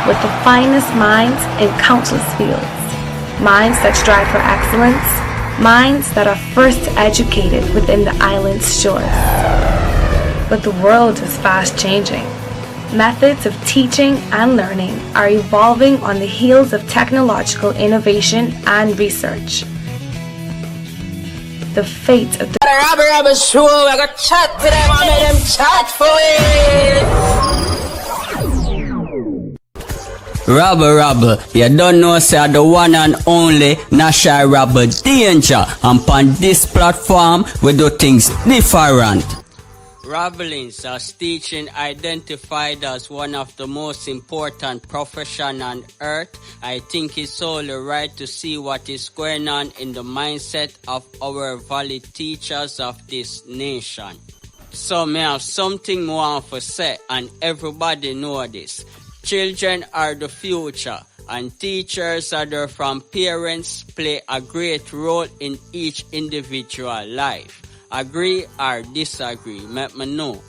with the finest minds in countless fields. Minds that strive for excellence, minds that are first educated within the island's shores. But the world is fast changing. Methods of teaching and learning are evolving on the heels of technological innovation and research. The fate of the Rabble Rabble show, I got chat to them, I made them chat for it. Rabble Rabble, you don't know say the one and only National Rabble Danger, and on this platform we do things different. Rabblings as teaching identified as one of the most important profession on earth. I think it's only right to see what is going on in the mindset of our valid teachers of this nation. So me have something more to say, and everybody know this. Children are the future, and teachers other from parents play a great role in each individual life. Agree or disagree, let me know.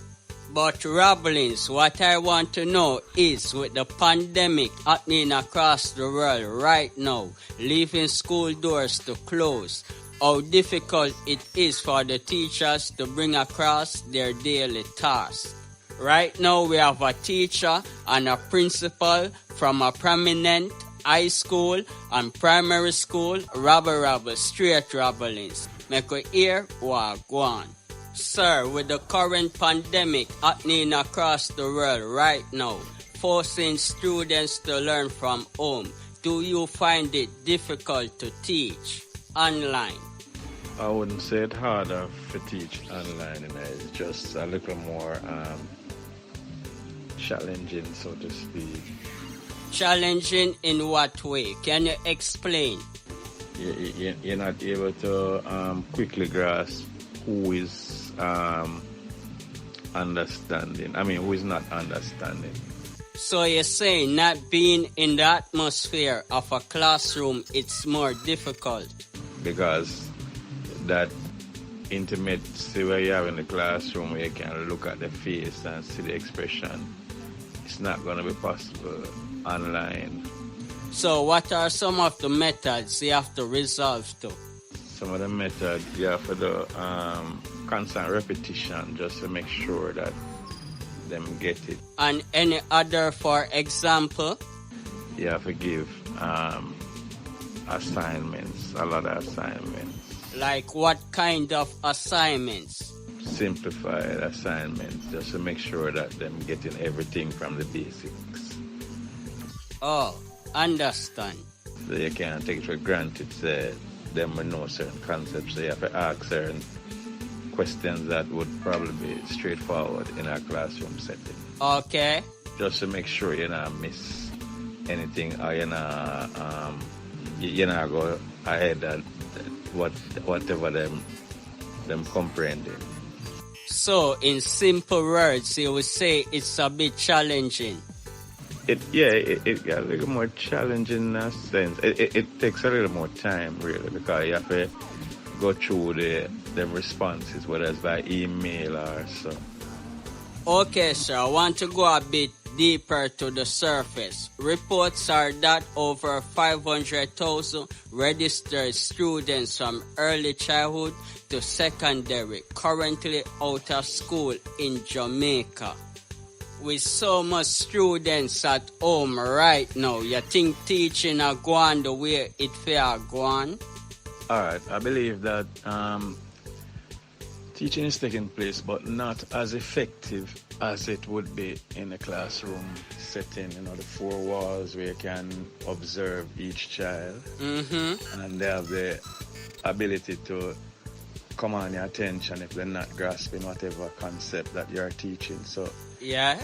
But Rabblings, what I want to know is, with the pandemic happening across the world right now, leaving school doors to close, how difficult it is for the teachers to bring across their daily tasks. Right now we have a teacher and a principal from a prominent high school and primary school, Rabble Rabble, straight Rabblings. Make we hear what go on. Sir, with the current pandemic happening across the world right now, forcing students to learn from home, do you find it difficult to teach online? I wouldn't say it's harder to teach online, it's just a little more challenging, so to speak. Challenging in what way? Can you explain? You're not able to quickly grasp who is understanding. Who is not understanding. So you're saying not being in the atmosphere of a classroom, it's more difficult? Because that intimacy where you have in the classroom, where you can look at the face and see the expression, it's not going to be possible online. So what are some of the methods you have to resolve to? Some of the methods you have to do constant repetition just to make sure that them get it. And any other, for example? You have to give assignments, a lot of assignments. Like what kind of assignments? Simplified assignments just to make sure that them getting everything from the basics. Oh. Understand. So you can't take it for granted that them will know certain concepts. So you have to ask certain questions that would probably be straightforward in a classroom setting. Okay. Just to make sure you not miss anything or you not go ahead at whatever them comprehending. So in simple words, you would say it's a bit challenging. It got a little more challenging in a sense. It takes a little more time, really, because you have to go through the responses, whether it's by email or so. Okay, sir, I want to go a bit deeper to the surface. Reports are that over 500,000 registered students from early childhood to secondary currently out of school in Jamaica. With so much students at home right now, you think teaching are going the way it fair going? Alright, I believe that teaching is taking place, but not as effective as it would be in a classroom setting, the four walls where you can observe each child. Mm-hmm. And they have the ability to command your attention if they're not grasping whatever concept that you're teaching. So yeah,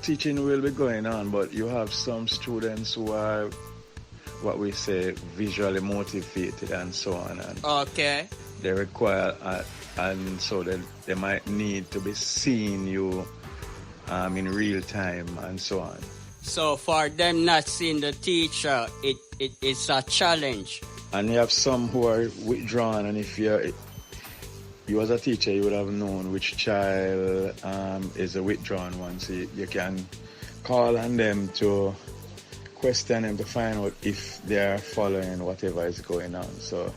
teaching will be going on, but you have some students who are what we say visually motivated and so on. And okay. They require, and so they might need to be seeing you in real time and so on. So for them not seeing the teacher, it's a challenge. And you have some who are withdrawn, and if you as a teacher, you would have known which child is a withdrawn one, so you can call on them to question them to find out if they are following whatever is going on. So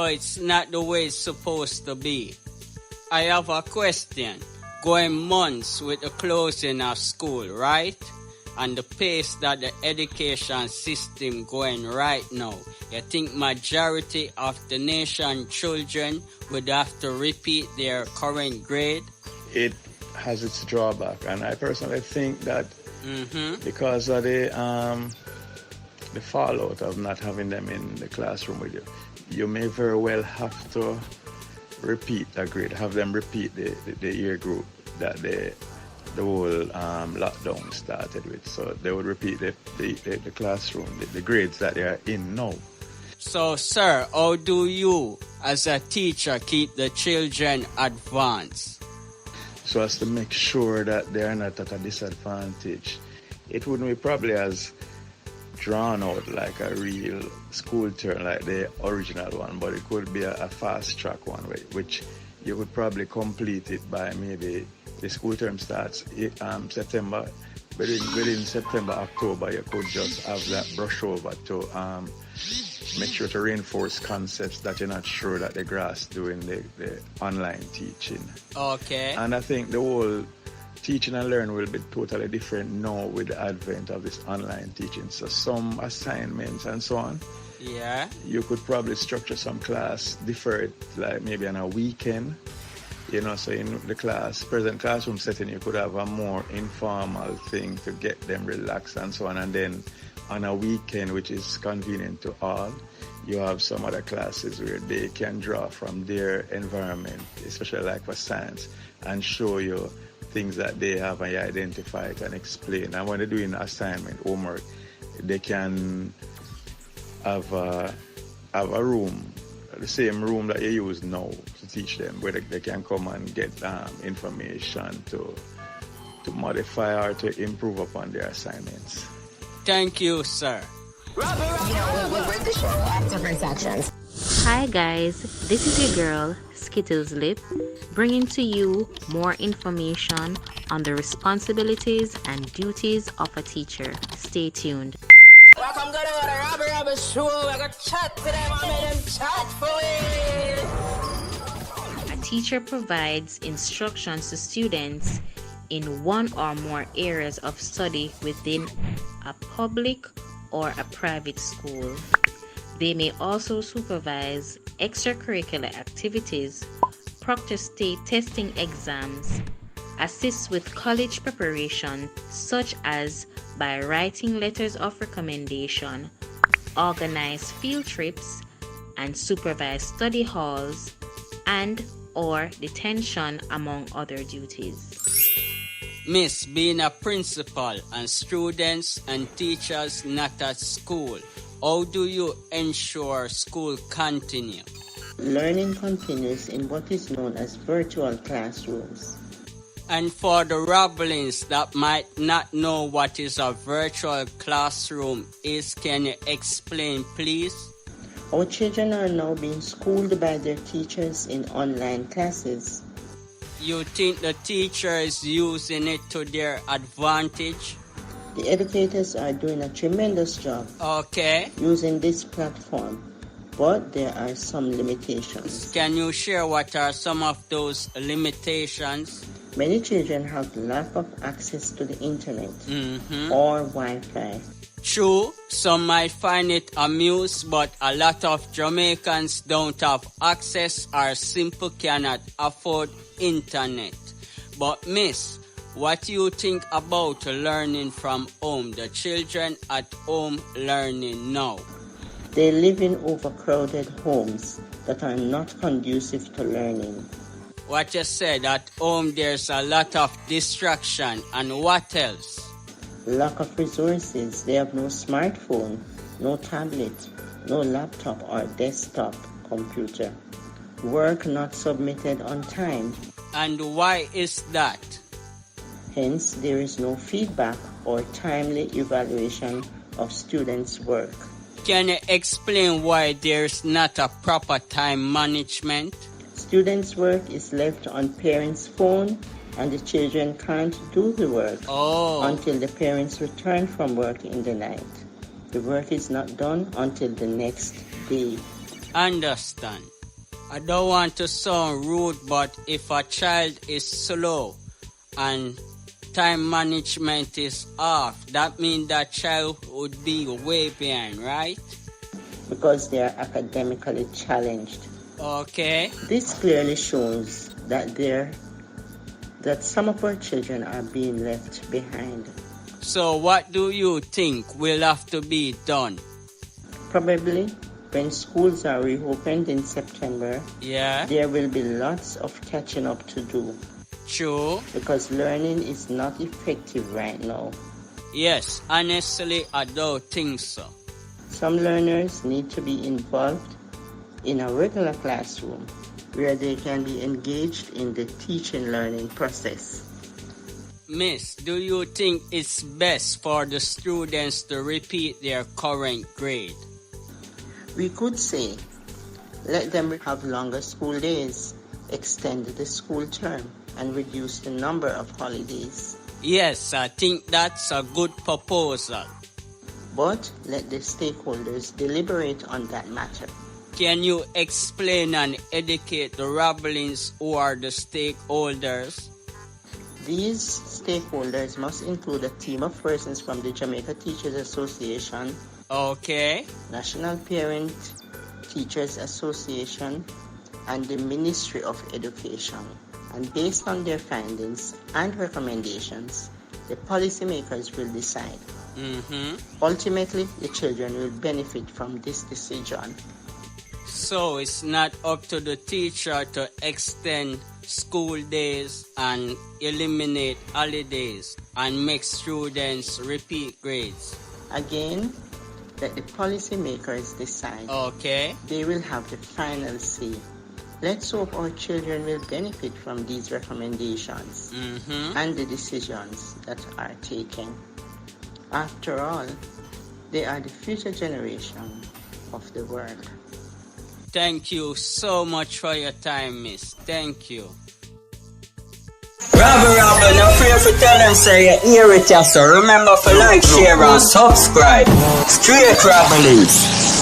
it's not the way it's supposed to be. I have a question. Going months with the closing of school, right? And the pace that the education system going right now, you think majority of the nation children would have to repeat their current grade? It has its drawback, and I personally think that because of the fallout of not having them in the classroom with you, you may very well have to repeat a grade, have them repeat the year group that the whole lockdown started with. So they would repeat the classroom, the grades that they are in now. So, sir, how do you, as a teacher, keep the children advanced? So as to make sure that they are not at a disadvantage. It wouldn't be probably as drawn out like a real school term, like the original one, but it could be a fast track one, which you could probably complete it by maybe the school term starts September. Within September, October, you could just have that brush over to make sure to reinforce concepts that you're not sure that they grasp doing the online teaching. Okay. And I think the whole teaching and learning will be totally different now with the advent of this online teaching. So some assignments and so on. Yeah. You could probably structure some class, defer it like maybe on a weekend. So in the present classroom setting, you could have a more informal thing to get them relaxed and so on. And then on a weekend, which is convenient to all, you have some other classes where they can draw from their environment, especially like for science, and show you things that they have and you identify it and explain. And when they're doing assignment, homework, they can have a room, the same room that you use now to teach them, where they can come and get information to modify or to improve upon their assignments. Thank you, sir. We're the show at different sections. Hi guys, this is your girl, Skittles Lip, bringing to you more information on the responsibilities and duties of a teacher. Stay tuned. Welcome to the Rabble Rabble show. I got chat to them. I made them chat for it. A teacher provides instructions to students in one or more areas of study within a public or a private school. They may also supervise extracurricular activities, proctor state testing exams, assist with college preparation, such as by writing letters of recommendation, organize field trips, and supervise study halls and or detention, among other duties. Miss, being a principal and students and teachers not at school, how do you ensure school continue? Learning continues in what is known as virtual classrooms. And for the rabblings that might not know what is a virtual classroom is, can you explain, please? Our children are now being schooled by their teachers in online classes. You think the teacher is using it to their advantage? The educators are doing a tremendous job using this platform, but there are some limitations. Can you share what are some of those limitations? Many children have lack of access to the internet or Wi-Fi. True, some might find it amusing, but a lot of Jamaicans don't have access or simply cannot afford internet. But Miss, what do you think about learning from home? The children at home learning now. They live in overcrowded homes that are not conducive to learning. What you said, at home there's a lot of distraction, and what else? Lack of resources. They have no smartphone, no tablet, no laptop or desktop computer. Work not submitted on time. And why is that? Hence, there is no feedback or timely evaluation of students' work. Can you explain why there's not a proper time management? Students' work is left on parents' phone, and the children can't do the work Oh. until the parents return from work in the night. The work is not done until the next day. Understand. I don't want to sound rude, but if a child is slow and time management is off, that means that child would be way behind, right? Because they are academically challenged. Okay. This clearly shows that some of our children are being left behind. So what do you think will have to be done? Probably when schools are reopened in September, there will be lots of catching up to do. True. Because learning is not effective right now. Yes, honestly, I don't think so. Some learners need to be involved in a regular classroom where they can be engaged in the teaching-learning process. Miss, do you think it's best for the students to repeat their current grade? We could say, let them have longer school days, extend the school term, and reduce the number of holidays. Yes, I think that's a good proposal. But let the stakeholders deliberate on that matter. Can you explain and educate the Rabblings who are the stakeholders? These stakeholders must include a team of persons from the Jamaica Teachers Association, okay, National Parent Teachers Association, and the Ministry of Education. And based on their findings and recommendations, the policymakers will decide. Ultimately, the children will benefit from this decision. So it's not up to the teacher to extend school days and eliminate holidays and make students repeat grades. Again, let the policymakers decide. Okay. They will have the final say. Let's hope our children will benefit from these recommendations and the decisions that are taken. After all, they are the future generation of the world. Thank you so much for your time, miss. Thank you. Rabble Rabble, no fear for tell them say you hear it, so remember to like, share and subscribe. Straight Rabblings.